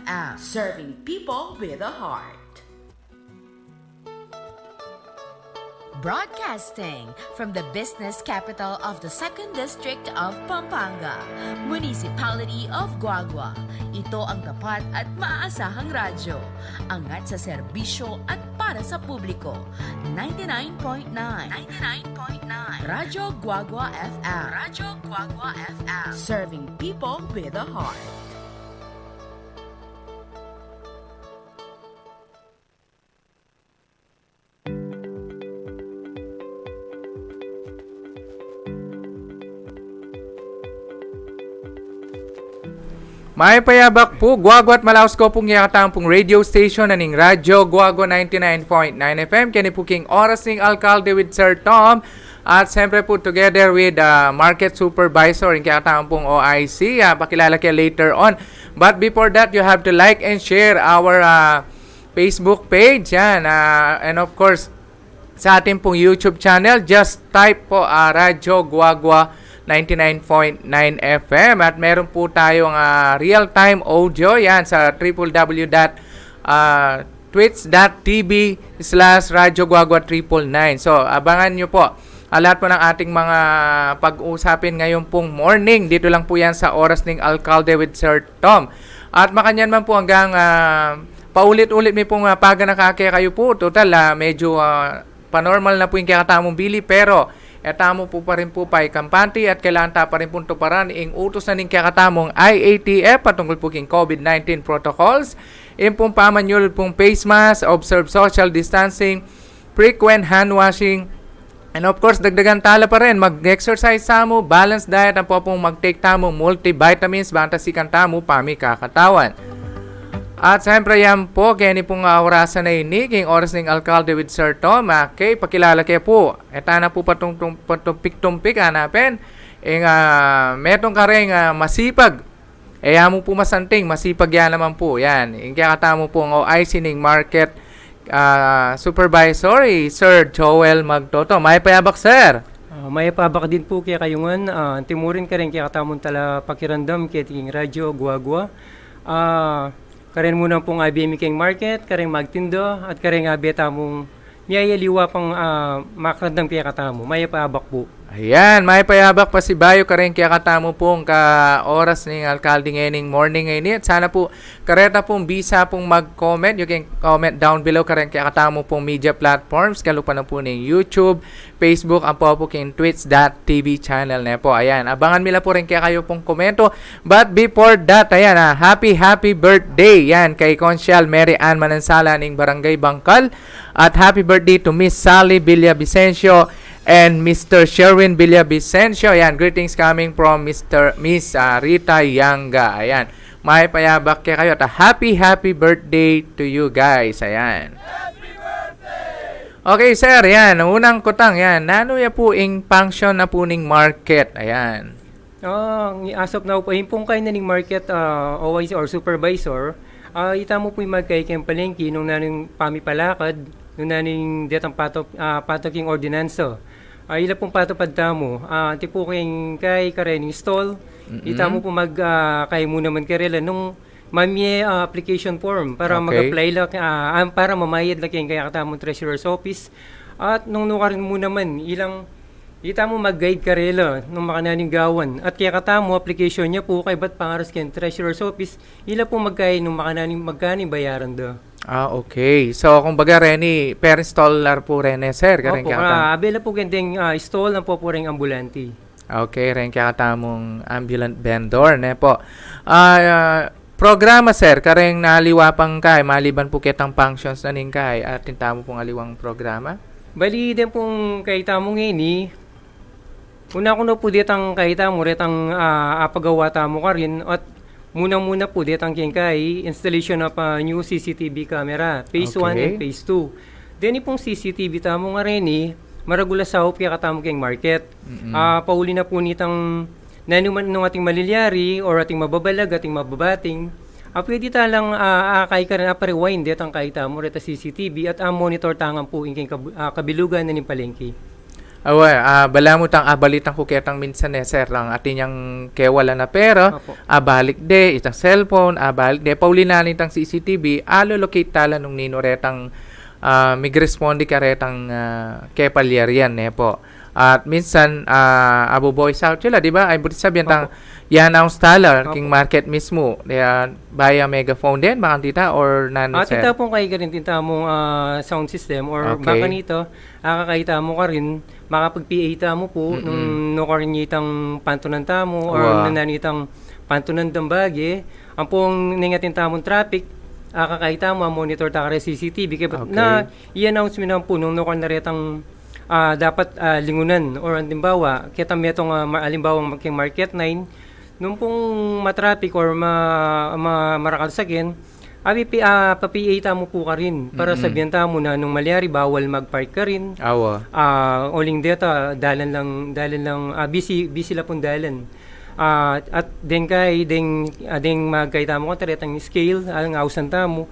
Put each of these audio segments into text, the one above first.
FM. Serving people with a heart. Broadcasting from the business capital of the 2nd District of Pampanga, Municipality of Guagua. Ito ang tapat at maaasahang radyo. Angat sa serbisyo at para sa publiko. 99.9 Radyo Guagua FM. Radyo Guagua FM. Serving people with a heart. May payabak po, Guagua at Malaos ko pong yakatampong radio station na ning Radyo Guagua 99.9 FM. Kani po king oras ning alkalde with Sir Tom. At siyempre po together with Market Supervisor ng yakatampong OIC. Pakilala kayo later on. But before that, you have to like and share our Facebook page. Yan. And of course, sa ating pong YouTube channel, just type po Radyo Guagua 99.9 FM at meron po tayong real-time audio yan sa www.twitch.tv/Radyo Guagua 999. So, abangan nyo po lahat po ng ating mga pag-usapin ngayon pong morning. Dito lang po yan sa oras ng Alcalde with Sir Tom. At makanyan man po hanggang paulit-ulit may pong paga nakakaya kayo po. Total, medyo panormal na po yung kakatamong bili pero etamo po pa rin po pa kampante at kailangan ta pa rin po tuparan ang utos na ning kakatamong IATF patungkol po king COVID-19 protocols. Yung pong pamanyol pong face mask, observe social distancing, frequent hand washing, and of course, dagdagan tala pa rin, mag-exercise tamo, balanced diet, ang po pong mag-take tamo, multivitamins, bantasikan tamo, pami kakatawan. At siyempre yan po, kaya ni pong orasan na ini, king oras ng Alcalde with Sir Tom. Okay, pakilala kayo po. Eta na po patumpik-tumpik, hanapin. Metong ka rin masipag. Mo po masanting, masipag yan naman po. Yan, kaya katamo po ang OIC ng Market Supervisor, Sir Joel Magtoto. May payabak, sir. May pabak din po kaya kayungan. Timurin ka rin kaya katamon tala pakirandam kaya tingin Radyo Guagua. Karen muna pong IBM King Market, karen magtindo, at karen beta mong miyayaliwa pang makrandang kaya katamo. May paabak po. Ayan, may payabak pa si Bayo karen kaya katamo pong ka oras ng alkalde ngayon morning ngayon. At sana po kareta pong bisa pong mag-comment. You can comment down below karen kaya katamo pong media platforms. Kalupa na po ng YouTube, Facebook, ang po king Twitch.tv channel na po. Ayan, abangan nila po rin kaya kayo pong komento. But before that, ayan happy birthday yan kay Consyal Mary Ann Manansala ng Barangay Bangkal. At happy birthday to Miss Sally Villavicencio and Mr. Sherwin Villavicencio. Ayan, greetings coming from Miss Rita Yanga. Ayan, may payabak kayo at happy birthday to you guys. Ayan. Happy birthday! Okay, sir, yan. Unang kutang, yan. Nano ya po ing function na po ning market. Ayan. As of now po, yung pong kayo na ning market OIC or supervisor, ita mo po yung magkaikang palengke nung naning pamipalakad, nung naning detang patoking ordinanso. Ila pong patupad tamo, tipo kayong kay karening stall, ita mo po kay muna man karela nung mamye application form para mag-apply lang, para mamayad lang kayong kaya katamong treasurer's office. At nung nukarin mo naman, ita mo mag-guide karela nung makananing gawan. At kaya katamo, application niya po kay ba't pangaras kayong treasurer's office, ila po magkaya nung magkaning bayaran do. Okay. So, kung baga, Rene, per installer po, Rene, sir. Opo, abela po gandeng install na po rin ambulante. Okay, rin kaya katamong ambulant vendor, ne po. Programa, sir, kareng naliwa pang kay, maliban po kitang functions na ning kay, at tintamo pong aliwang programa? Bali din pong kay tamong ini, una ko na po ditang kay tamo, retang apagawa tamo ka rin, at muna po detang kay installation of new CCTV camera, phase 1 and phase 2. Then pong CCTV tamo nga rin maragula sa kaya katamo kayong market. Pauli na po nitang nanuman ng ating malilyari or ating mababalag, ating mababating. Pwede talang kay ka rin rewind detang kay tamo reta CCTV at monitor tangan po yung kabilugan na ni palengke. Awa, bala mo tang abalitan ko ketang minsan sir, ang atin yung kewala na pera, Opo. balik de, itang cellphone, balik de, paulinanin tang CCTV, locate tala nung nino retang mig-responde ka retang kepalyar yan, po. At minsan, abo voice out sila, di ba? Ay, buti sabihin tang, yan ang stala, king market mismo, via megaphone din, baka tita, or nano, sir? Tita pong kayo ka rin, tinta mong sound system, or Okay. baka nito, kakakita mo ka rin, makapag-PA mo po, nung nukarinitang pantunan tamo, or Wow. nananitang pantunan dambagi, ang pong ningatin tamong traffic, kakakita mo, monitor ta ka rin CCTV, kaya Okay. na i-announce mo naman po, nung nukarinitang dapat lingunan, or antimbawa, kita metong alimbawang market 9, nung pong matraffic or marakalsagin, papi-PA mo po ka rin para sabihan mo na nung malyari bawal mag-park ka rin. Awa. Oling data dalan lang busy la pong dalan. At den kay ding magkayta mo kontra ang scale ang ausan tamo.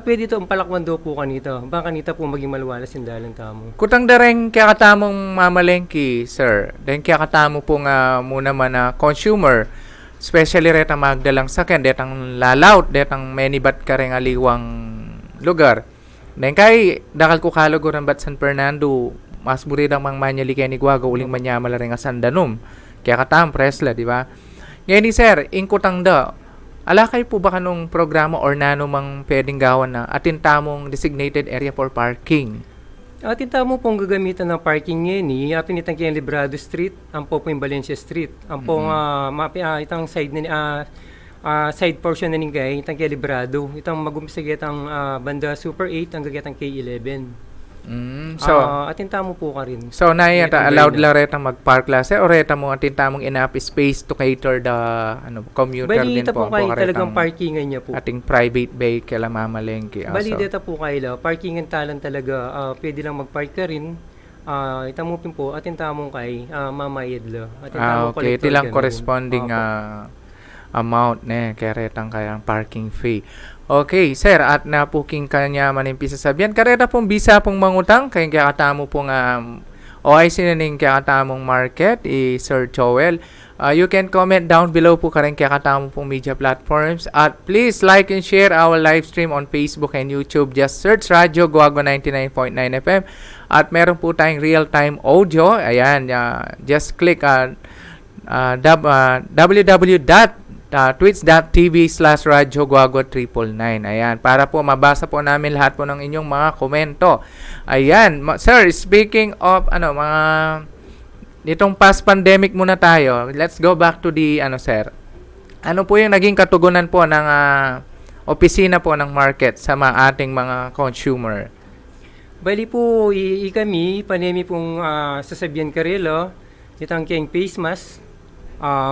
Pwede to palakwan do po kanito. Baka kanita po maging malwalas yung dalan tamo. Kutang dareng kaya katamong mamalengki, sir. Then kaya katamo po nga muna man na consumer, especially retang magdalang sakyan, detang lalaut, detang menibat ka rin aliwang lugar. Then kay dakal ko kalogoran bat San Fernando, mas buridang mang manyali kaya ni Guago, uling manyamala rin nga Sandanum. Kaya katam presla, di ba? Ngayon ni sir, ingkutang da, alakay po ba kanong programa or nano mang pwedeng gawan na atin tamong designated area for parking? Atin tamo pong gagamitan ng parking ngayon apin itang kaya Librado Street, ang po yung Valencia Street. Ang pong itang side na side portion na ningay, itang kaya Librado. Itang mag-umpisa getang banda Super 8, ang gagetang K11. So, atin tamo po ka rin. so Itong allowed gaya la retang mag-park klase o reta mo atin tamong enough space to cater the commuter Bali, din ito po. po kayo Ang talagang retang parkingan niya po. ating private vehicle ang mamalengke. Bali, dito po kayo, parkingan talan talaga, pwede lang mag-park ka rin. Itamupin po, atin tamong kay mamayad la. Atin tamong Okay, ito collector lang ganun. corresponding Opo. amount kaya retang kayang parking fee. Okay, sir, at napuking kanya manimpisa sabihan. Kareta pong bisa pong mangutang, kaya katamo pong OIC na ning kaya katamong market, Sir Joel. You can comment down below po kaya katamo pong media platforms. At please like and share our live stream on Facebook and YouTube. Just search Radyo Guago 99.9 FM. At meron po tayong real-time audio. Ayan, just click www.twitch.tv/radyoguago999. Ayan, para po mabasa po namin lahat po ng inyong mga komento. Ayan, sir, speaking of mga nitong past pandemic muna tayo. Let's go back to the sir. Ano po yung naging katugunan po ng opisina po ng market sa ating mga consumer? Bali po, kami, panemi pong sasabihan karelo, itang kayang face mask,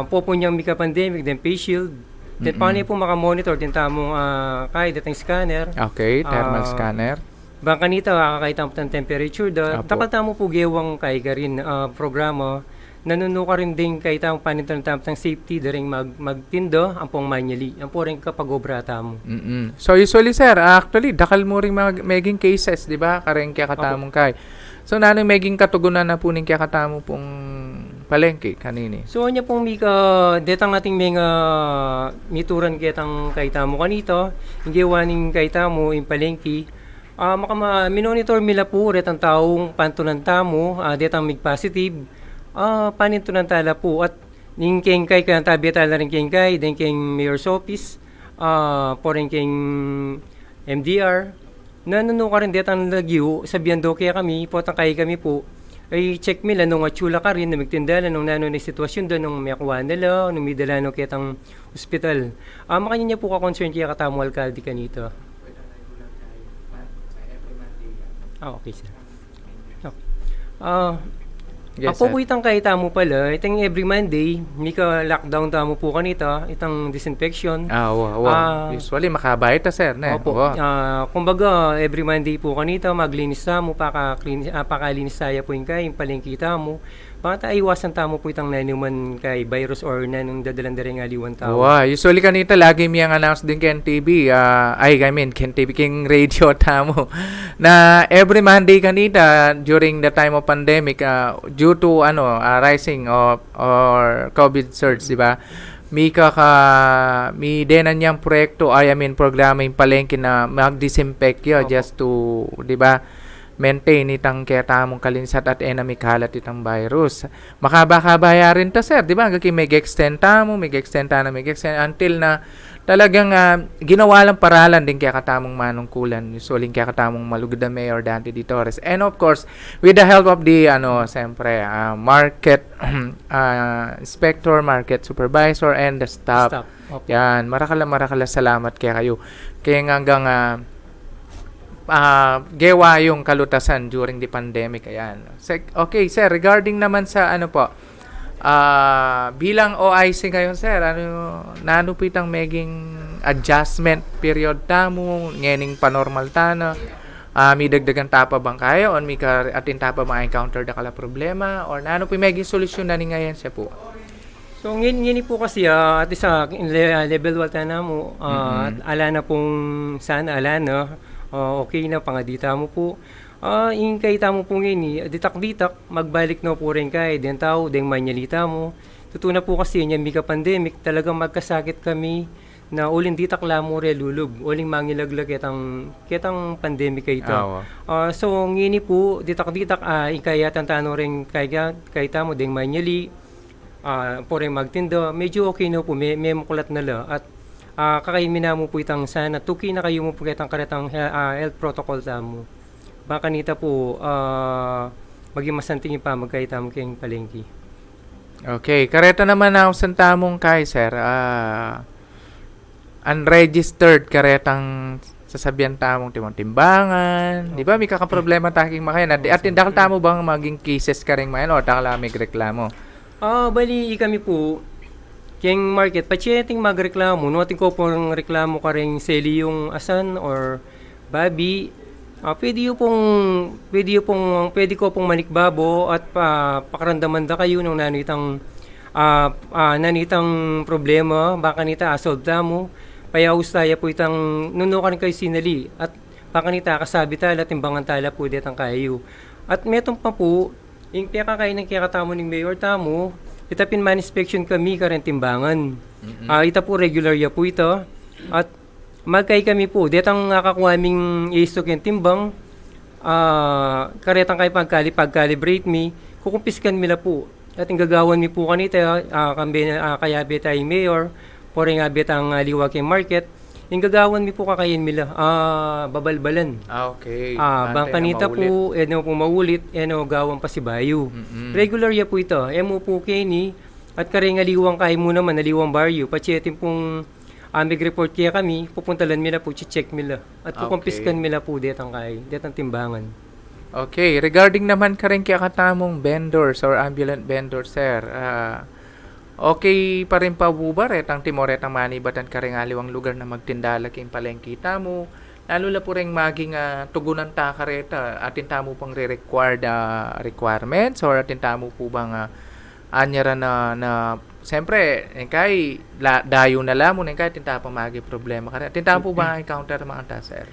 po niyang mika pandemic, then face shield, then paano po makamonitor, din tamong kahit datang scanner. Okay, thermal scanner. Bangka nito, kakakita mo ng temperature, Apo. dapat tamo po gewang kay ka rin programa, nanuno ka rin din kay tamong panitan ng safety, daring magtindo, ang pong manually, ang po rin kapag obrata mo. So usually sir, actually dakal mo ring maging cases, di ba? Kareng kaya katamong kay. So nanong maging katugunan na po ning kaya katamo pong palengke kanini. So anya pong mika detang ating mga mituran ketang kaita mo kanito, hindi waning kaita mo in palengke. Minonitor mila po retang taong pantunan tamo, detang mig positive. Panintunan tala po at ning keng kay kan tabi tala rin keng kay, den keng mayor's office, poring keng MDR. Nanuno ka rin detang lagyo, sabihan do kaya kami, potang kay kami po, ay check nila nung atsula ka rin na magtindala nung nano na sitwasyon doon nung may akuha nila, nung may dala nung kitang hospital. Makanya niya po ka-concern kaya katamo alkalde kanito. Okay sir. Okay. Yes, Apo sir. po itang kaita mo pala, itang every Monday, may ka-lockdown tamo po kanita, itang disinfection. Usually makabayad ta sir, ne. Opo. Kumbaga, every Monday po kanita, maglinis mo, pakalinis tayo po yung palengkita mo. Baka iwasan tamo po itang nanuman kay virus or nanong dadalandaring aliwan tao. Wow, usually kanita lagi miyang announce din ken TV, ken TV king radio tamo na every Monday kanita during the time of pandemic due to rising of or COVID surge, di ba? Mi denan niyang proyekto programa yung palengke na mag-disinfect yo just to, di ba, maintain itang kaya tamong kalinsat at enami kalat itang virus. Makabakabayarin ta sir, di ba? Hanggang may extend until na talagang ginawa lang paralan din kaya katamong manungkulan. Usually kaya katamong malugod na Mayor Dante D. Torres. And of course, with the help of the siyempre, market inspector, market supervisor, and the staff. Okay. Yan, marakala salamat kaya kayo. Kaya hanggang gewa yung kalutasan during the pandemic. Ayan. Okay, sir, regarding naman sa bilang OIC ngayon, sir, nano po itang maging adjustment period tamo, ngening panormal tana, may dagdagan tapa bang kayo, o may atin tapa ma-encounter da kala problema, or nano po maging solusyon na ni ngayon siya po? So ngayon po kasi at isa level 1 na mo, ala na pong sana, ala na, okay na, pangadita mo po. Ingkay tamo po ngayon, ditak-ditak, magbalik na po rin kay, den tao, den manyalita mo. Tutuna po kasi yan, mika pandemic, talagang magkasakit kami na uling ditak lamo re lulub, uling mangilaglag kitang pandemic kay ito. So ngayon po, ditak-ditak, ingkay yatan tano rin kay tamo, den manyali, po rin magtindo, medyo okay na po, may mukulat na la, at kakaimin mo po itang sana, tuki na kayo mo po kitang karetang health protocol tamo. Baka nita po, maging masantingin pa magkaita mo kayong palengke. Okay, kareta naman na sa tamong kay, sir. Unregistered karetang sasabihan tamong timbangan. Di ba, may kakaproblema taking makayan. At tindakal tamo bang maging cases ka rin mayan o takala may reklamo? Bali, kami po, kayong market, pachiyating magreklamo. Nuwating ko pong reklamo ka rin seli yung asan or babi. Pwede ko pong manikbabo at pakarandaman da kayo ng nanitang problema, baka nita asolve da mo, payaus tayo po itang nunukan kayo sinali, at baka nita kasabi tala, timbangan tala po detang kayo. At metong pa po, yung piyaka kayo ng kiyakatamo ng Mayor tamo, itapin man inspection kami ka rin timbangan. Ita po regular ya po ito, at magkay kami po, detang nakakuhaming istok yung timbang, karetang kayo pag-calibrate mi, kukumpiskan mila po. At yung gagawan mi po kanita, kaya betay mayor, pore nga betang liwag yung market, yung gagawan mi po kakayin mila, babalbalan. Okay. Bang kanita po, po maulit, gawan pa si Bayo. Regular ya po ito, mo po kini, at karenga liwang kayo mo naman, naliwang baryo, pachetin pong report kaya kami, pupuntalan nila po, check nila. At kukumpiskan nila po detang timbangan. Okay, regarding naman ka rin kaya katamong vendors or ambulant vendors, sir, okay pa rin pa bubar etang timoretang manibatan ka rin aliwang lugar na magtindala kayong palengkita mo, lalo na po rin maging tugunan ta kareta, atin tamo pang re-required requirements or atin tamo po bang anyara na siyempre, kay dayo na lamon, kay tinta pa magi problema ka rin. Tinta po ba encounter mga anta, sir?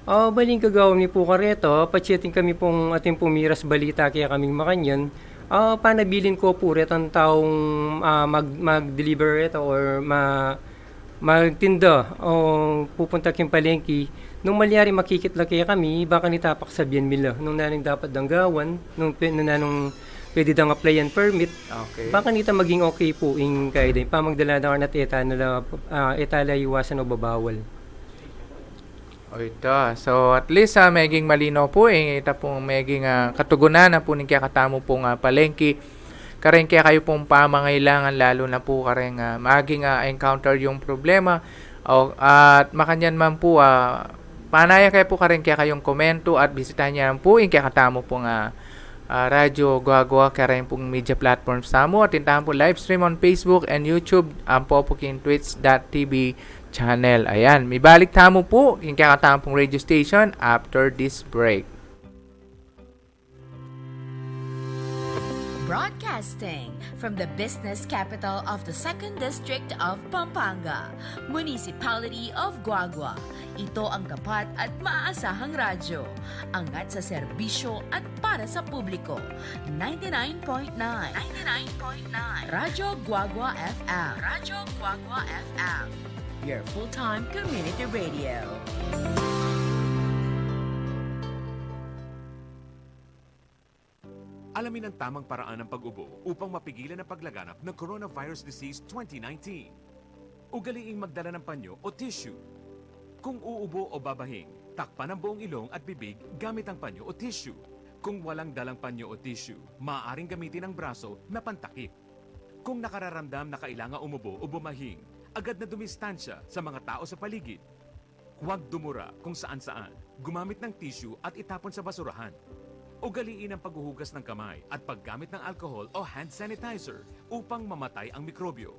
Baling kagawin ni po kareto, pachiyating kami pong ating pumiras balita kaya kaming makanyan, panabilin ko po ret ang taong mag-deliver ito or magtinda o pupunta kayong palengke. Nung malyari makikitla kaya kami, baka nitapak sabihan nila. Nung naning dapat danggawan, nung pwede dang apply and permit. Okay. Baka nita maging okay po yung kaida. Pamagdala na at etala iwasan o babawal. O ito. So at least maging malinaw po ita pong maging katugunan na po ni kaya katamo pong palengke. Karen kaya kayo pong pamangailangan lalo na po karen maging encounter yung problema. At makanyan man po panaya kayo po karen kaya kayong komento at bisitahin niya po yung kaya katamo pong Radyo Guagua kaya pong media platforms tamo at tintahan po live stream on Facebook and YouTube ang po king twitch.tv channel. Ayan, may balik tamo po yung kakatamo pong radio station after this break. Broadcasting from the business capital of the 2nd District of Pampanga, Municipality of Guagua. Ito ang tapat at maaasahang radyo. Angat sa serbisyo at para sa publiko. 99.9 Radyo Guagua FM. Radyo Guagua FM. Your full-time community radio. Alamin ang tamang paraan ng pag-ubo upang mapigilan ang paglaganap ng Coronavirus Disease 2019. Ugaliing magdala ng panyo o tissue. Kung uubo o babahing, takpan ang buong ilong at bibig gamit ang panyo o tissue. Kung walang dalang panyo o tissue, maaaring gamitin ang braso na pantakip. Kung nakararamdam na kailangan umubo o bumahing, agad na dumistansya sa mga tao sa paligid. Huwag dumura kung saan-saan. Gumamit ng tissue at itapon sa basurahan. Ugaliin ang paghuhugas ng kamay at paggamit ng alcohol o hand sanitizer upang mamatay ang mikrobyo.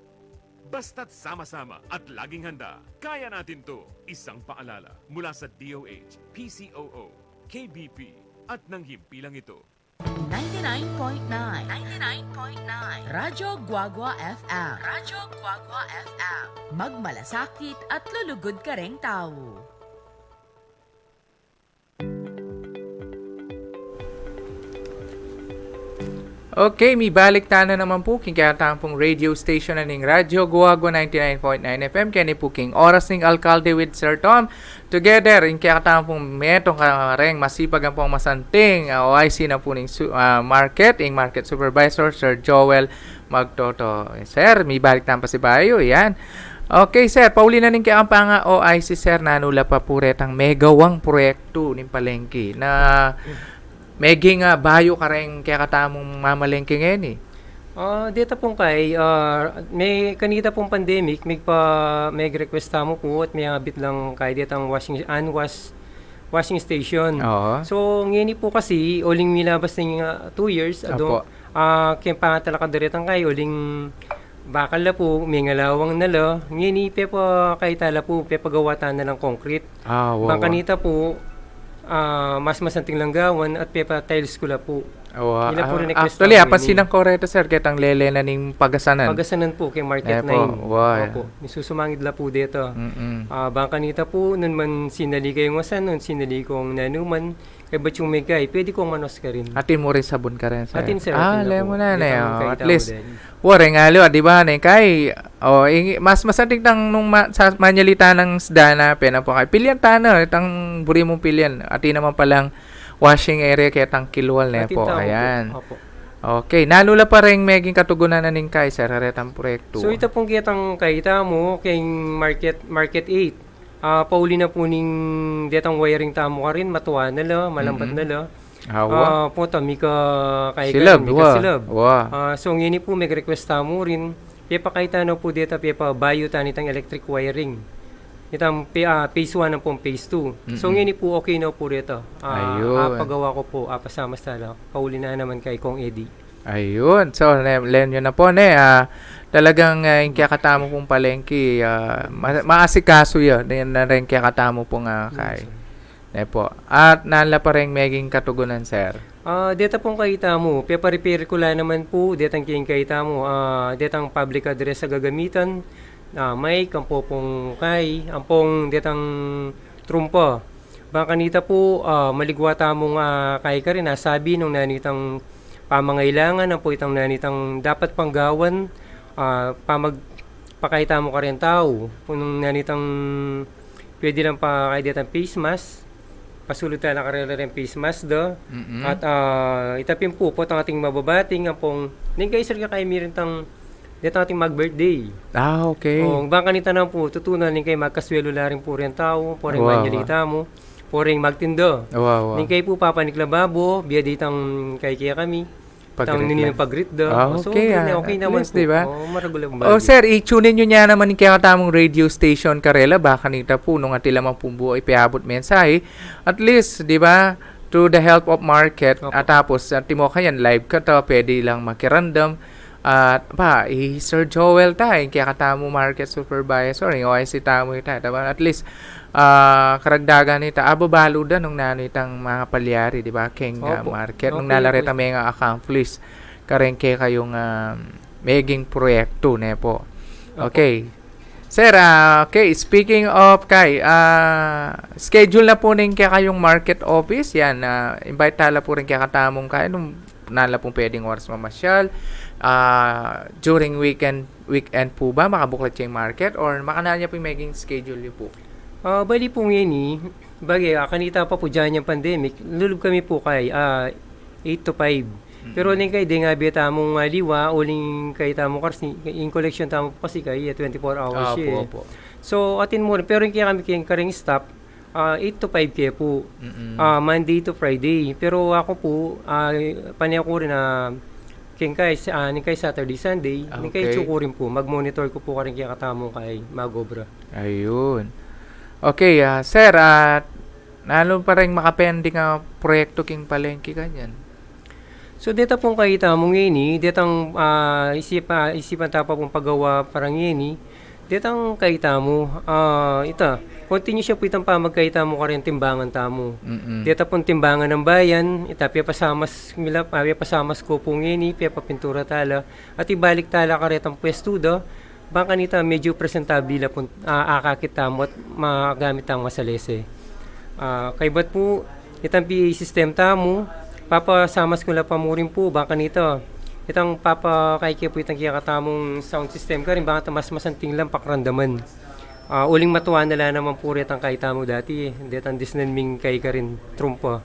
Basta't sama-sama at laging handa, kaya natin to! Isang paalala mula sa DOH, PCOO, KBP at ng himpilang ito. 99.9 Radyo Guagua FM. Radyo Guagua FM. Magmalasakit at lulugod ka reng tao. Okay, may balik na naman po king kayatang pong radio station na ning Radyo Guagua 99.9 FM kaya ni po king oras ning Alcalde with Sir Tom. Together, in kayatang pong metong kareng masipag ang pong masanting OIC na po ning market supervisor Sir Joel Magtoto. Sir, may balik na pa si Bayo, yan. Okay, sir, pauli na ning kayang OIC, sir, nanula pa po retang megawang proyekto ning palengke na meging bayo ka rin kaya katamong mamalengke ngayon eh. Dito pong may kanita pong pandemic, may request mo po at may bit lang kay dito ang washing station. Oo. So, ngayon po kasi, uling milabas ng 2 years, kaya pangatala ka diretang kayo, uling bakal na po, may ngalawang nala, ngayon pepa kay tala po, pepa gawatan na ng concrete. Wow. Bang kanita po, mas masanting langgawan at pepa tiles ko la po. Actually, apansin ko rito, sir, kitang lele na ning pagasanan. Pagasanan po kay Market 9. Opo. Nisusumangid la po dito. Bang kanita po, nun man sinali kayong wasan, nun sinali kong nanuman, kay ba't yung may kay, pwede kong manos ka rin. Atin mo rin sabon ka rin, sir. Atin, sir. Alam mo na. At least, wari nga lo, di ba, kay, mas masanting tang nung sa manyalita ng sda na pena po kay. Pilyan tano, itang buri mong pilyan. Atin naman palang washing area kaya tang kilwal na po. Ayan. Okay, nalula pa rin meging katugunan na ning kay, sir, haretang proyekto. So, ito pong kitang kaita mo, kay Market 8. Pauli na po ning detang wiring tamo ka rin, matuwa na la, malambat na la. Punta, mika kay silab. So, ngayon po, may request tamo rin. Pepa kaita na po dito, pepa bayo tanitang electric wiring. Itang phase 1 na pong phase 2. So, ngayon po, okay na po dito. Pagawa ko po, pasama sa pauli na naman kay Kong Eddie. Ayun. So, len yun na po, talagang yung kaya pong palengke, maasikaso yun. Na rin kaya katamo pong kay. Po. At nala pa rin meging katugunan, sir. Dito pong kaita mo, pepa-repair ko lang naman po, detang kiyang kaita mo, detang public address sa gagamitan, may kampo pong kay, ang pong detang trumpa. Baka kanita po, maligwata mong kay ka rin, sabi nung nanitang pamangailangan, ang po itang nanitang dapat panggawan, pakaita mo ka rin tao, kung nanitang pwede lang pa kay detang face mask, pasulot na nakarela rin face mask do. At itapin po ang ating mababating ang pong ningkaisar ka kay mirin tang dito ating mag-birthday. Okay. Baka nita na po, tutunan ning kay magkaswelo na rin po rin tao, po rin manyalita mo, po rin magtindo. Ning kay po papaniklababo, biya ditang kay kaya kami. Tang nini pag-greet do. Okay, okay naman least, po. Diba? Maragulang sir, i-tune nyo niya naman yung kaya tamong radio station Karela. Baka nita po, nung atila mang pumbuo, ipiabot mensahe. At least, di ba, through the help of market, at tapos, timo kayan, live ka to, pwede lang makirandom. At Sir Joel tayo, kaya katamo market supervisor, yung OIC tamo ita. At least, karagdagan ita, baluda nung nano itang mga palyari, di ba? King market, nung nalarita may nga accomplish. karengke kayong maging proyekto ne po. Okay. Sir, okay, speaking of schedule na po rin kayong market office. Yan, invite tala po rin kaya katamong kayo nung nala pong pwedeng oras mamasyal. During weekend po ba makabuklat yung market or makanaan niya po yung maging schedule niyo po? Bali po ngayon bagay, kanita pa po dyan yung pandemic, lulub kami po kay 8 to 5. Pero ning kay di nga beta mong liwa, uling kay tamo kasi in collection tamo po kasi kay 24 hours siya. Po. So atin mo pero yung kaya kami kayong karing stop 8 to 5 kaya po. Monday to Friday. Pero ako po panay ko rin na kay Saturday, Sunday, ning kay chuko rin po. Mag-monitor ko po karing kaya katamo kay Magobra. Ayun. Okay, sir, nalo pa rin makapending proyekto king palengke kanyan. So dito pong kahita mong yun ditang isipan tapa pong paggawa parang yun ditang kahita mo, continue siya po itang pamagkahita mo ka rin timbangan tamo. Dito pong timbangan ng bayan, pasamas ko pong yun, papintura tala, at ibalik tala ka rin ang pwestudo, baka nita medyo presentabila po akakit tamo at magamit ang masalese. Kay ba't po, itang PA system tamo, papasamas ko lang pamurin po, baka nito. Itang papakaiki po itang kiyakatamong sound system ka rin, baka mas masanting lang pakrandaman. Uling matuwa na lang naman po rin ang kahita mo dati. Detang disnanming kay ka rin trumpo.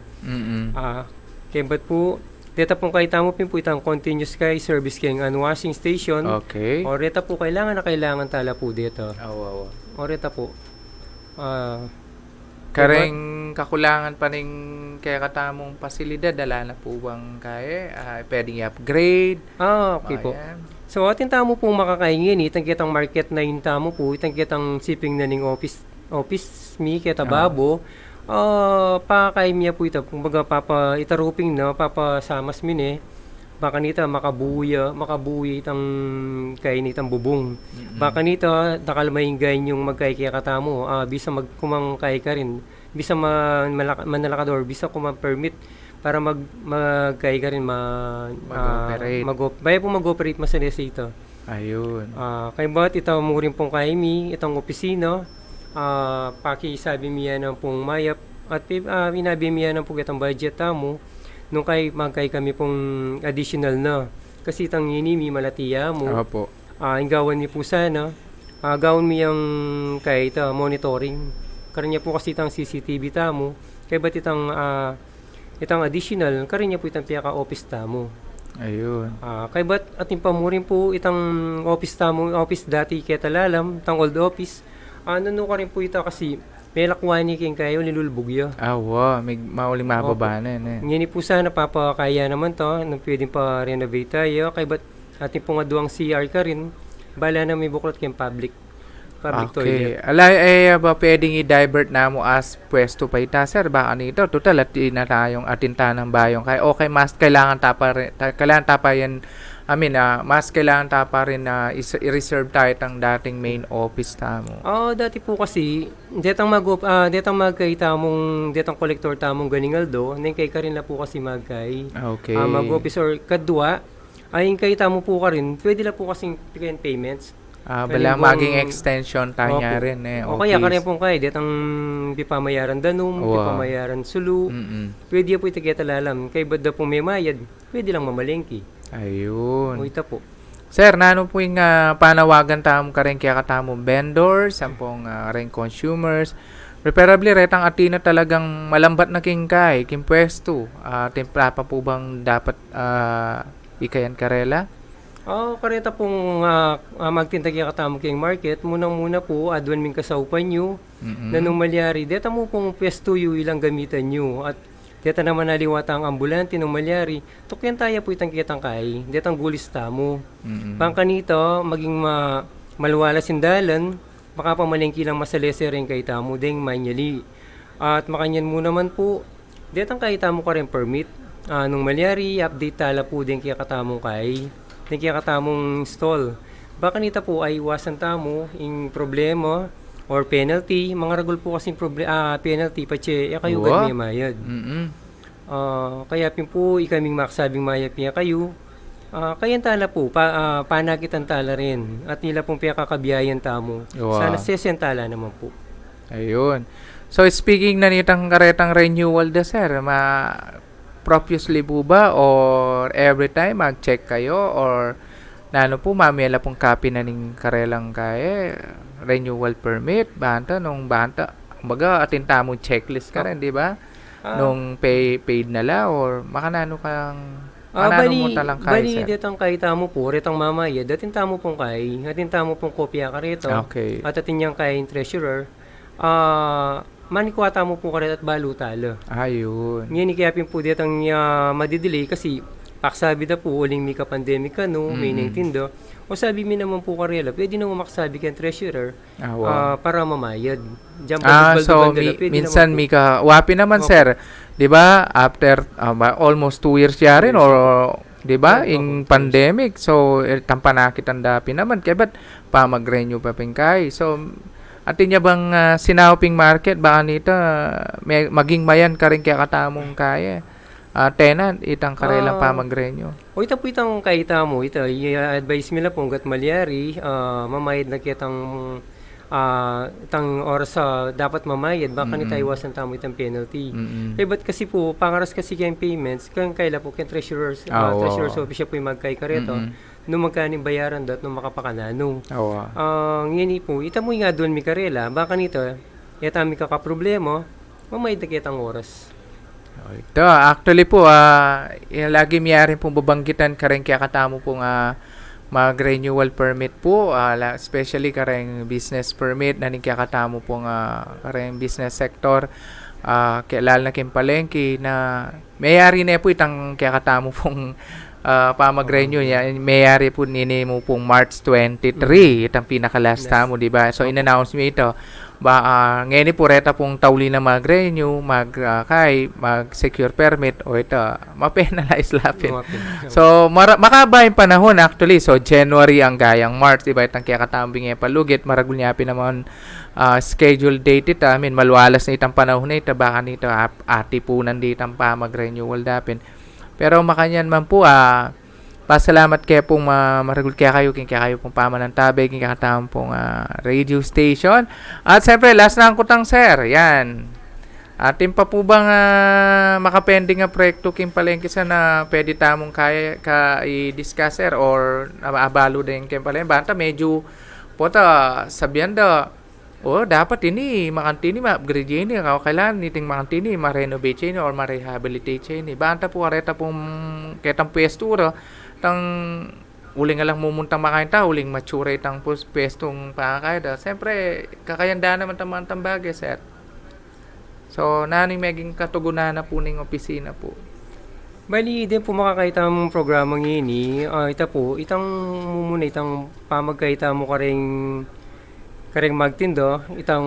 Kaya ba't po, deta pong kahita mo po itang continuous kay service kayong unwashing station. Okay. O reta po kailangan tala po dito. O reta po. Kareng kakulangan pa ning kaya katamong pasilidad, dala na po bang kaya? Pwedeng i-upgrade? Okay po. So, atin tamo po makakaingin, itang kitang market na yung tamo po, itang kitang shipping na ning office mi, kita babo, pakakaim niya po ito, kumbaga itaruping na, papasamas min baka nita makabuya itang kain itang bubong. Baka nita nakalmaying gain yung magkaya katamo, bisa kumangkay ka rin, bisa manalakador, bisa permit para magkaya ka rin mag-operate. Mag-operate masalesa ito. Ayun. Kaya ba't ito mo rin pong kaimi, itong opisina, pakisabi miya ng pong mayap, at binabi miya ng pong itong budget tamo, nung magkay kami pong additional na. Kasi itang inimi malatiya mo. Opo. Gawan mi po sana. Gawin mi yung kay ito, monitoring. Karin niya po kasi itang CCTV tamo. Kaya ba't itang additional, karin niya po itang pinaka-office tamo. Ayun. Kaya ba't ating pamurin po itang office tamo, office dati kaya talalam, itang old office. Nano ka rin po ito kasi may lakwani king kayo, nilulubog yun. May mauling mababa na yun. Ngayon po sana papakaya naman to, nang pwedeng pa renovate tayo. Kaya ba't ating pong aduang CR ka rin, bala na may buklot kayong public toilet. Alay, ba pwedeng i-divert na mo as pwesto pa ita, sir? Baka nito, total, at na tayong atinta ng bayong. Kaya okay, mas kailangan tapa yan. Mas kailangan pa rin na i-reserve tayo ang dating main office tamo. Dati po kasi, detang magkay tamong, detang collector tamong ganingaldo, nang kay ka rin na po kasi magkay. Okay. Mag-office or kadwa, ayun kay tamo po ka rin, pwede lang po kasing payments. Bala maging extension tayo rin O kaya ka rin po kayo, detang di pamayaran danum, di pamayaran sulu, pwede po itigeta lalam, kay ba't da po may mayad, pwede lang mamalengki. Ayun. Ito po. Sir, nano po yung panawagan tamo ka rin kaya katamong vendors, sampong rin consumers. Preferably, retang atina talagang malambat na kingkay, kimpwesto. Timpla pa po bang dapat ikayan karela? Kareta pong magtinda kaya katamo kayong market, muna po, adwan min kasaupan nyo, na nung malyari, deta mo pong pwesto yung ilang gamitan nyo, at deta naman naliwata ang ambulante ng malyari, tukyan tayo po itang kitang kay, detang gulis tamo. Pangka nito, maging malwala sindalan, baka pamalengki lang masalese rin kay tamo, deng manyali. At makanyan mo naman po, detang kay tamo ka rin permit, nung malyari, update tala po din kaya katamong kay, din kaya katamong stall. Baka nito po ay iwasan tamo, yung problema, or penalty, mga ragol po kasing penalty, pache, kayo gad may mayad. Kaya po, ikaming makasabing mayad niya kayo, Kayan tala po, panakitan tala rin. At nila pong pinakakabiyayan tamo. Wow. Sana sesentala naman po. Ayun. So, speaking na nitang karetang renewal da, sir, profusely po ba or every time mag-check kayo or nano po, mamela pong copy na ning karelang kaya renewal permit, banta, kumbaga, atinta mo checklist ka rin, di ba? Nung paid na la or makanano kang manano mo talang kaya, bali sir? ditang kahita mo po, retang mamaya, dating tamo pong kay, atinta mo pong kopya ka rito, Okay. at atin niyang kay treasurer, manikwata mo po ka rin at balutalo. Ayun. Ngayon, ikayapin po ditang madidelay kasi paksabi na po, uling may ka-pandemic ka, no, may naintindo. O sabi mi naman po karela, pwede na maksabi kang treasurer Wow. para mamayad. Diyan So minsan may wapi naman, sir. 'Di ba? After almost 2 years ya rin or 'di ba? In pandemic. So tampanakit ang dapi naman kaya ba't pa mag-renew pa pingkay. So atin niya bang sinawping market baka nito maging mayan ka rin kaya katamong kaya. Tenant itang karelang pa mag-renew. O ito po itang kaita mo, ito, i-advise nila po hanggat malyari, mamayad na kitang itang oras dapat mamayad, baka nita iwasan tamo itang penalty. Eh, ba't kasi po, pangaras kasi kayong payments, kung kaila po, kayong treasurer's office siya po yung magkay ka rito, nung magkaning bayaran doon, nung makapakanano. Ngayon po, ita mo nga doon mi karela, baka nito, ita mi kakaproblemo, mamayad na kitang oras. Ito, actually po, lagi miyarin pong babanggitan ka rin kaya katamo pong mag-renewal permit po, especially ka rin business permit na kaya katamo pong ka rin business sector, lalo na kimpalengke na mayari na po itang kaya katamo pong mag-renew niya. Mayari po nini mo pong March 23, itang pinaka-last mo, di ba? So, in-announce mo ito. Ngayon po reta pong tauli na mag-renew, mag-secure permit o ito, ma-penalize lapin. So, makaba yung panahon actually. So, January ang gayang March, diba? Itang kaya katambing palugit, maragul niya naman schedule date ito. I mean, malwalas na itang panahon na ito, baka nito atipunan ditang pa mag-renewal dapin. Pero makanyan man po, pasalamat kaya pong maragul kaya kayo pong pamanantabi, kaya katawang pong radio station. At siyempre, last na ang kutang, sir. Yan. Atin pa po bang makapending nga proyekto kimpalengke sa na pwede tamong kaya i-discuss, sir? Or abalo din kimpalengke? Banta medyo po sabihan dapat ini makantini ma-upgrade ini kailangan niting makantini ma-renovate ini or ma-rehabilitate ini. Banta po areta pong ketang pwesto tang uling nga lang mumuntang makain ta, uling mature itang pwestong pakakayda. Siyempre, kakayanda naman tamang bagay, sir. So, naning maging katugunan na po ning opisina po. Bali, din po makakaita mong programa ngini, ita po, itang mumuna, itang pamagkaita mo karing magtindo, itang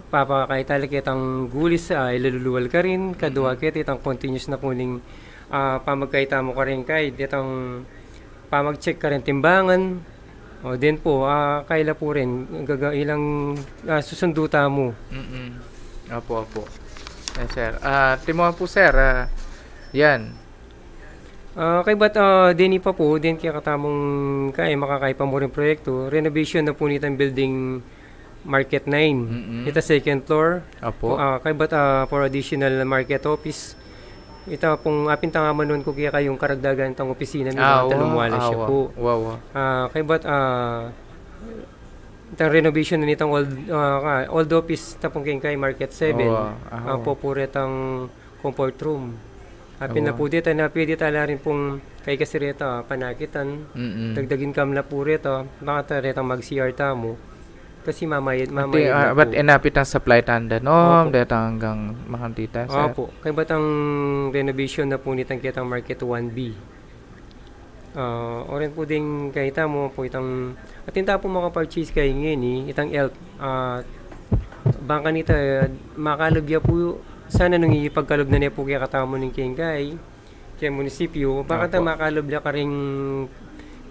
papakaita laki itang gulis ilaluluwal ka rin, kadua kit, itang continuous na po ning pamagkaita mo karing kay, itang pamag-check ka rin timbangan, o din po, kaila po rin, ilang susunduta mo. Opo. Yes, sir. Timo po, sir. Yan. Kay ba't din pa po, din kaya katamong makakaipa mo rin proyekto, renovation na po nitang building Market 9. Ito second floor. Opo. Kay ba't for additional market office, ito pong apinta nga manon ko kaya kayong karagdagan itong opisina nila talumwala siya po. Wow. Kay ba't itong renovation na nitong old office tapong kay Market 7. Popuret ang comfort room. Apin na po dito na pwede tala rin pong kay kasireta panakitan. Dagdagin kam na po rito. Baka taretang mag-CR tamo. Kasi mamayad na but po. enapit ang supply tanda, no? Dito hanggang makantita, sir. Opo. Kaya ba't ang renovation na po nitang kitang Market 1B? Oren po din kahita mo po itang atinta po makaparchase kayo ngayon itang ELP. Bangka nito, makalubya po sana nung ipagkalob na niya po kaya katamo ng kingkay kaya munisipyo. Baka ta makalubya ka rin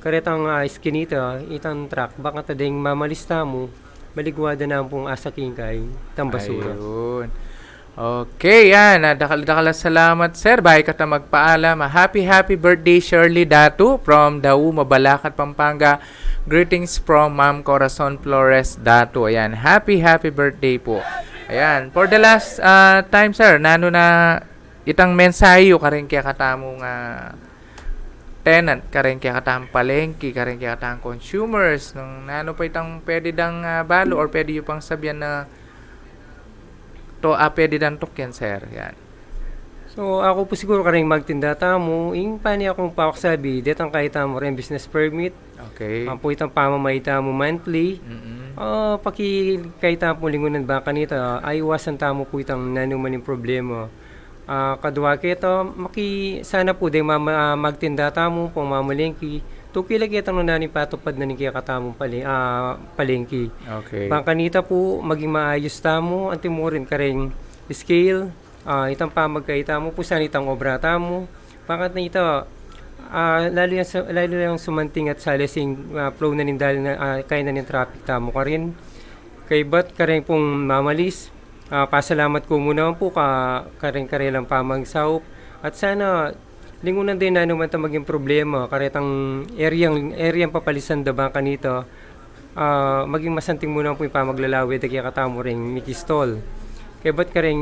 karetang skinita, itang truck. Baka ta ding mamalista mo, maligwada na pong asa kingkay, itang basura. Ayun. Okay, yan. Dakal salamat, sir. Bahay ka ta magpaalam. Happy birthday, Shirley Datu from Dau, Mabalacat, Pampanga. Greetings from Ma'am Corazon Flores Datu. Ayan, happy birthday po. Ayan, for the last time, sir, nano na itang mensahe ka rin kaya katamong tenant, ka rin kaya katamong palengke, ka rin kaya katamong consumers, nung nano pa itang pwede dang balo or pwede yung pang sabihan na to pwede dan tukyan, sir. Yan. So ako po siguro karing magtinda tamo, ing pani akong paksabi, detang kahit tamo rin business permit. Okay. Po itang pamamayta mo monthly. Paki kahit tamo lingunan ba kanita, ay iwasan tamo po itang nanuman yung problema. Kadwa kito, sana po din magtinda tamo pong mamalengki. Tukila kita nung nani patupad na ni kaya katamong palengki. Okay. Bangkanita po, maging maayos tamo, antimorin ka rin scale, itang pamagkaita mo po saan itang obra tamo. Bangkat na ito, lalo yung sumanting at salasing flow na nindali na kaya na ng traffic tamo ka rin. Kay ba't ka rin pong mamalis, pasalamat ko muna po ka rin lang pamagsawp. At sana, lingunan din na naman ito maging problema, karetang areang papalisan da ba kanito, maging masanting muna po yung pamaglalawid kaya katamo rin mikistol. Kaya ba't ka rin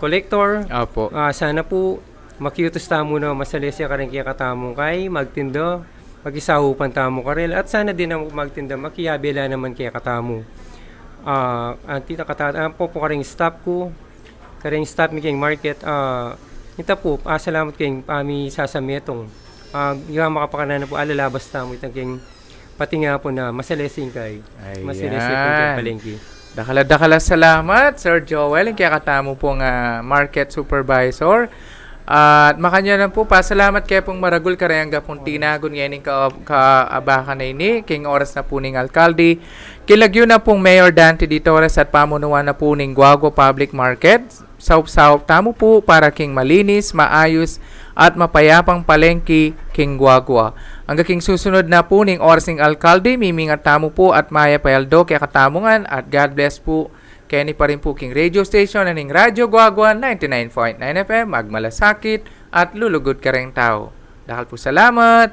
collector? Opo. Sana po makiutos tamo na masalesya ka rin kaya katamo kay magtindo, magisahupan tamo ka rin. At sana din ang magtinda, makiyabela naman kaya katamo. Tita katata, po ka rin staff ko, ka rin staff mi kayong market, ito po, salamat kayong pami sasametong. Yung makapakanan na po, alalabas tamo itang kayong pati nga po na masalesing kay. Masalesing po kayong palengki. Dakala salamat, Sir Joel. Kaya katamo pong market supervisor. At makanya lang po, pasalamat kaya pong maragul karayang pong tinagon ngayon kaabakan na ini. King oras na po ning alkalde. Kilagyo na pong Mayor Dante D. Torres at pamunuan na po ning Guagua Public Market. Saup-saup tamo po para king malinis, maayos at mapayapang palengke king Guagua. Ang king susunod na po ning oras ning alkalde, mimingat tamo po at maya payaldo kaya katamungan at God bless po. Kaya ni pa rin po king radio station na ning Radyo Guagua 99.9 FM, magmalasakit at lulugod ka rin tao. Dahil po salamat!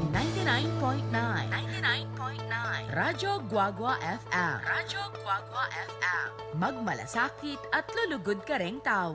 99.9 Radyo Guagua FM. Radyo Guagua FM. Magmalasakit at lulugod ka ring tao.